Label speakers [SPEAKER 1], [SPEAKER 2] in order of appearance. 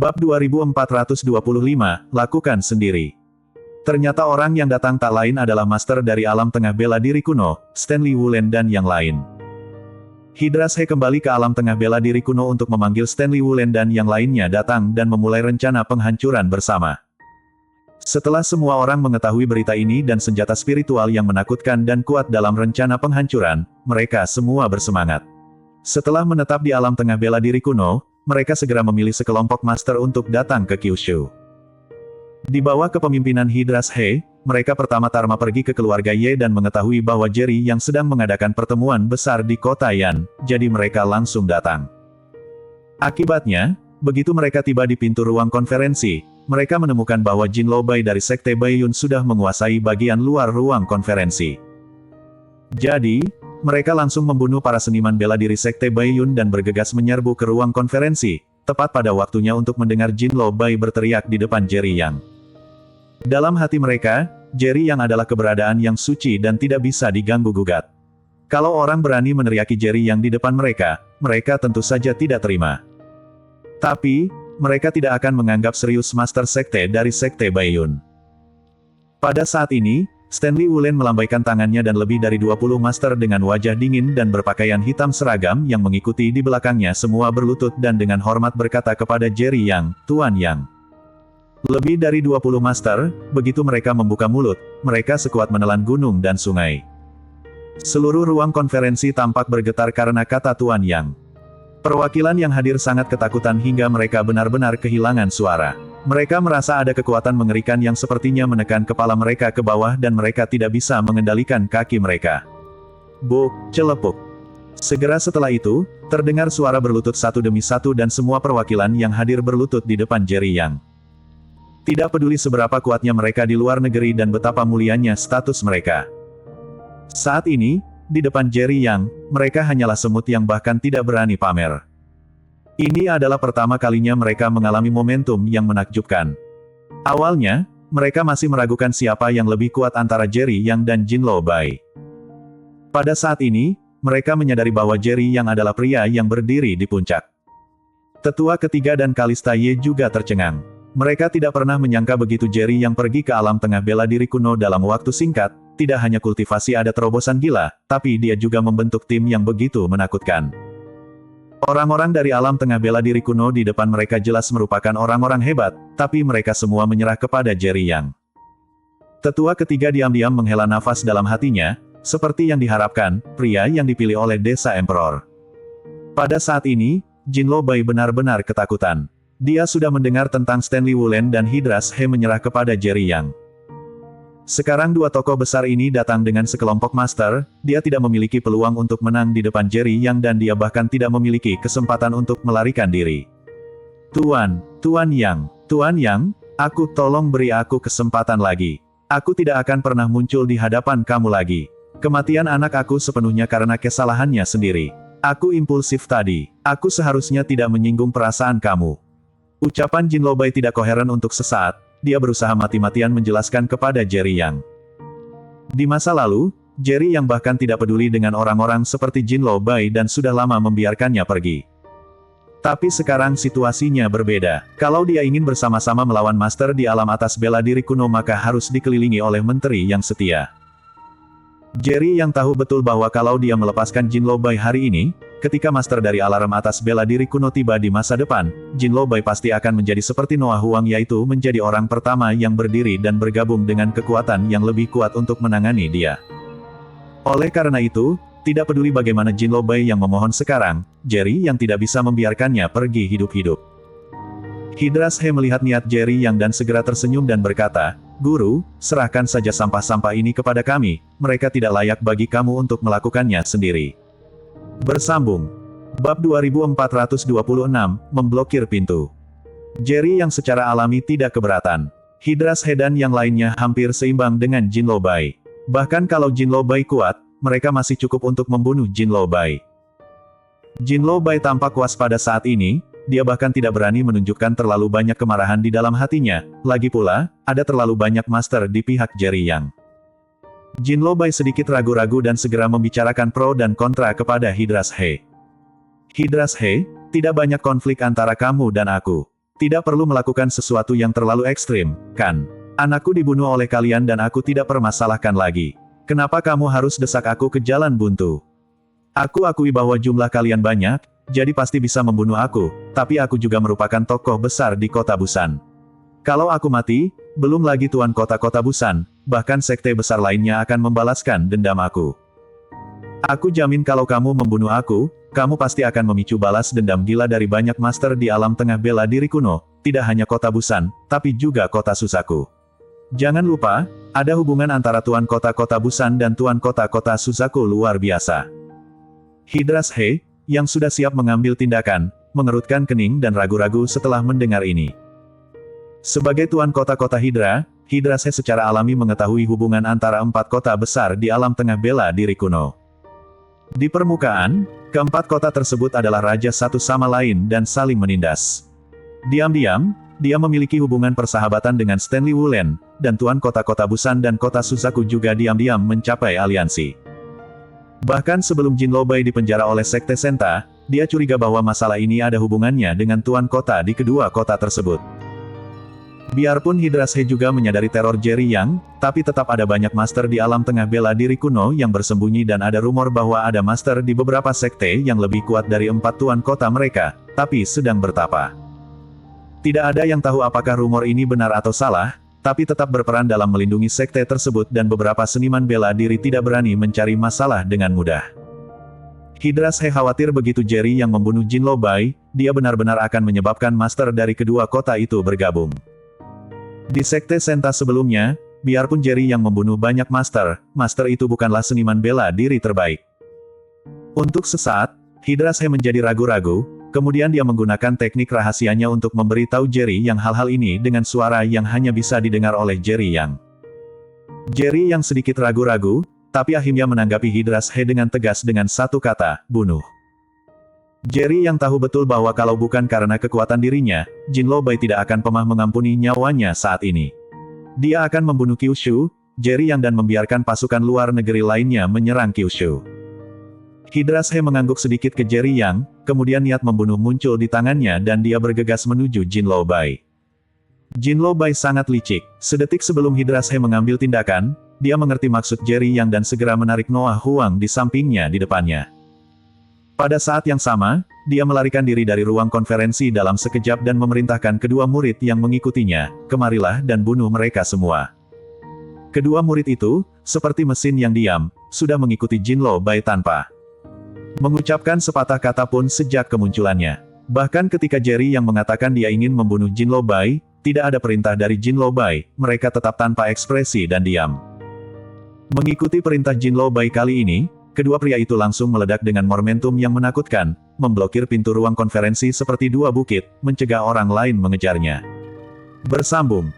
[SPEAKER 1] Bab 2425, lakukan sendiri. Ternyata orang yang datang tak lain adalah master dari alam tengah bela diri kuno, Stanley Wulen dan yang lain. Hydras He kembali ke alam tengah bela diri kuno untuk memanggil Stanley Wulen dan yang lainnya datang dan memulai rencana penghancuran bersama. Setelah semua orang mengetahui berita ini dan senjata spiritual yang menakutkan dan kuat dalam rencana penghancuran, mereka semua bersemangat. Setelah menetap di alam tengah bela diri kuno, mereka segera memilih sekelompok master untuk datang ke Kyushu. Di bawah kepemimpinan Hydras He, mereka pertama-tama pergi ke keluarga Ye dan mengetahui bahwa Jerry yang sedang mengadakan pertemuan besar di kota Yan, jadi mereka langsung datang. Akibatnya, begitu mereka tiba di pintu ruang konferensi, mereka menemukan bahwa Jin Lo Bai dari Sekte Baiyun sudah menguasai bagian luar ruang konferensi. Jadi, mereka langsung membunuh para seniman bela diri Sekte Baiyun dan bergegas menyerbu ke ruang konferensi, tepat pada waktunya untuk mendengar Jin Lo Bai berteriak di depan Jerry Yang. Dalam hati mereka, Jerry Yang adalah keberadaan yang suci dan tidak bisa diganggu-gugat. Kalau orang berani meneriaki Jerry Yang di depan mereka, mereka tentu saja tidak terima. Tapi, mereka tidak akan menganggap serius Master Sekte dari Sekte Baiyun. Pada saat ini, Stanley Wulen melambaikan tangannya dan lebih dari 20 master dengan wajah dingin dan berpakaian hitam seragam yang mengikuti di belakangnya semua berlutut dan dengan hormat berkata kepada Jerry Yang, Tuan Yang. Lebih dari 20 master, begitu mereka membuka mulut, mereka sekuat menelan gunung dan sungai. Seluruh ruang konferensi tampak bergetar karena kata Tuan Yang. Perwakilan yang hadir sangat ketakutan hingga mereka benar-benar kehilangan suara. Mereka merasa ada kekuatan mengerikan yang sepertinya menekan kepala mereka ke bawah dan mereka tidak bisa mengendalikan kaki mereka. Buk, celepuk. Segera setelah itu, terdengar suara berlutut satu demi satu dan semua perwakilan yang hadir berlutut di depan Jerry Yang. Tidak peduli seberapa kuatnya mereka di luar negeri dan betapa mulianya status mereka. Saat ini, di depan Jerry Yang, mereka hanyalah semut yang bahkan tidak berani pamer. Ini adalah pertama kalinya mereka mengalami momentum yang menakjubkan. Awalnya, mereka masih meragukan siapa yang lebih kuat antara Jerry Yang dan Jin Lo Bai. Pada saat ini, mereka menyadari bahwa Jerry Yang adalah pria yang berdiri di puncak. Tetua ketiga dan Kalista Ye juga tercengang. Mereka tidak pernah menyangka begitu Jerry Yang pergi ke alam tengah bela diri kuno dalam waktu singkat, tidak hanya kultivasi ada terobosan gila, tapi dia juga membentuk tim yang begitu menakutkan. Orang-orang dari alam tengah bela diri kuno di depan mereka jelas merupakan orang-orang hebat, tapi mereka semua menyerah kepada Jerry Yang. Tetua ketiga diam-diam menghela nafas dalam hatinya, seperti yang diharapkan, pria yang dipilih oleh Desa Emperor. Pada saat ini, Jin Lo Bai benar-benar ketakutan. Dia sudah mendengar tentang Stanley Wulen dan Hydras He menyerah kepada Jerry Yang. Sekarang dua tokoh besar ini datang dengan sekelompok master, dia tidak memiliki peluang untuk menang di depan Jerry Yang dan dia bahkan tidak memiliki kesempatan untuk melarikan diri. Tuan Yang, aku tolong beri aku kesempatan lagi. Aku tidak akan pernah muncul di hadapan kamu lagi. Kematian anak aku sepenuhnya karena kesalahannya sendiri. Aku impulsif tadi. Aku seharusnya tidak menyinggung perasaan kamu. Ucapan Jin Lo Bai tidak koheren untuk sesaat. Dia berusaha mati-matian menjelaskan kepada Jerry Yang. Di masa lalu, Jerry Yang bahkan tidak peduli dengan orang-orang seperti Jin Lo Bai dan sudah lama membiarkannya pergi. Tapi sekarang situasinya berbeda. Kalau dia ingin bersama-sama melawan master di alam atas bela diri kuno maka harus dikelilingi oleh menteri yang setia. Jerry Yang tahu betul bahwa kalau dia melepaskan Jin Lo Bai hari ini, ketika master dari alarm atas bela diri kuno tiba di masa depan, Jin Lo Bai pasti akan menjadi seperti Noah Huang yaitu menjadi orang pertama yang berdiri dan bergabung dengan kekuatan yang lebih kuat untuk menangani dia. Oleh karena itu, tidak peduli bagaimana Jin Lo Bai yang memohon sekarang, Jerry Yang tidak bisa membiarkannya pergi hidup-hidup. Hydras He melihat niat Jerry Yang dan segera tersenyum dan berkata, Guru, serahkan saja sampah-sampah ini kepada kami, mereka tidak layak bagi kamu untuk melakukannya sendiri. Bersambung. Bab 2426, memblokir pintu. Jerry Yang secara alami tidak keberatan. Hydras He dan yang lainnya hampir seimbang dengan Jin Lo Bai. Bahkan kalau Jin Lo Bai kuat, mereka masih cukup untuk membunuh Jin Lo Bai. Jin Lo Bai tampak waspada saat ini, dia bahkan tidak berani menunjukkan terlalu banyak kemarahan di dalam hatinya, lagi pula, ada terlalu banyak master di pihak Jerry Yang. Jin Lo Bai sedikit ragu-ragu dan segera membicarakan pro dan kontra kepada Hydras He. Hydras He, tidak banyak konflik antara kamu dan aku. Tidak perlu melakukan sesuatu yang terlalu ekstrim, kan? Anakku dibunuh oleh kalian dan aku tidak permasalahkan lagi. Kenapa kamu harus desak aku ke jalan buntu? Aku akui bahwa jumlah kalian banyak, jadi pasti bisa membunuh aku, tapi aku juga merupakan tokoh besar di kota Busan. Kalau aku mati, belum lagi tuan kota-kota Busan, bahkan sekte besar lainnya akan membalaskan dendam aku. Aku jamin kalau kamu membunuh aku, kamu pasti akan memicu balas dendam gila dari banyak master di alam tengah bela diri kuno, tidak hanya kota Busan, tapi juga kota Suzaku. Jangan lupa, ada hubungan antara tuan kota-kota Busan dan tuan kota-kota Suzaku luar biasa. Hydras He, yang sudah siap mengambil tindakan, mengerutkan kening dan ragu-ragu setelah mendengar ini. Sebagai tuan kota-kota Hydra, Hydras He secara alami mengetahui hubungan antara 4 kota besar di alam tengah bela diri kuno. Di permukaan, keempat kota tersebut adalah raja satu sama lain dan saling menindas. Diam-diam, dia memiliki hubungan persahabatan dengan Stanley Wulen, dan tuan kota-kota Busan dan kota Suzaku juga diam-diam mencapai aliansi. Bahkan sebelum Jin Lobai dipenjara oleh Sekte Senta, dia curiga bahwa masalah ini ada hubungannya dengan tuan kota di kedua kota tersebut. Biarpun Hydras He juga menyadari teror Jerry Yang, tapi tetap ada banyak master di alam tengah bela diri kuno yang bersembunyi dan ada rumor bahwa ada master di beberapa sekte yang lebih kuat dari 4 tuan kota mereka, tapi sedang bertapa. Tidak ada yang tahu apakah rumor ini benar atau salah, tapi tetap berperan dalam melindungi sekte tersebut dan beberapa seniman bela diri tidak berani mencari masalah dengan mudah. Hydras He khawatir begitu Jerry Yang membunuh Jin Lobai, dia benar-benar akan menyebabkan master dari kedua kota itu bergabung. Di Sekte Senta sebelumnya, biarpun Jerry Yang membunuh banyak master, master itu bukanlah seniman bela diri terbaik. Untuk sesaat, Hydras He menjadi ragu-ragu, kemudian dia menggunakan teknik rahasianya untuk memberitahu Jerry Yang hal-hal ini dengan suara yang hanya bisa didengar oleh Jerry Yang. Jerry Yang sedikit ragu-ragu, tapi akhirnya menanggapi Hydras He dengan tegas dengan satu kata, bunuh. Jerry Yang tahu betul bahwa kalau bukan karena kekuatan dirinya, Jin Lobai tidak akan pernah mengampuni nyawanya saat ini. Dia akan membunuh Kyushu, Jerry Yang dan membiarkan pasukan luar negeri lainnya menyerang Kyushu. Hydras He mengangguk sedikit ke Jerry Yang, kemudian niat membunuh muncul di tangannya dan dia bergegas menuju Jin Lobai. Jin Lobai sangat licik, sedetik sebelum Hydras He mengambil tindakan, dia mengerti maksud Jerry Yang dan segera menarik Noah Huang di sampingnya di depannya. Pada saat yang sama, dia melarikan diri dari ruang konferensi dalam sekejap dan memerintahkan kedua murid yang mengikutinya, kemarilah dan bunuh mereka semua. Kedua murid itu, seperti mesin yang diam, sudah mengikuti Jin Lobai tanpa mengucapkan sepatah kata pun sejak kemunculannya. Bahkan ketika Jerry Yang mengatakan dia ingin membunuh Jin Lobai, tidak ada perintah dari Jin Lobai, mereka tetap tanpa ekspresi dan diam. Mengikuti perintah Jin Lobai kali ini, kedua pria itu langsung meledak dengan momentum yang menakutkan, memblokir pintu ruang konferensi seperti dua bukit, mencegah orang lain mengejarnya. Bersambung.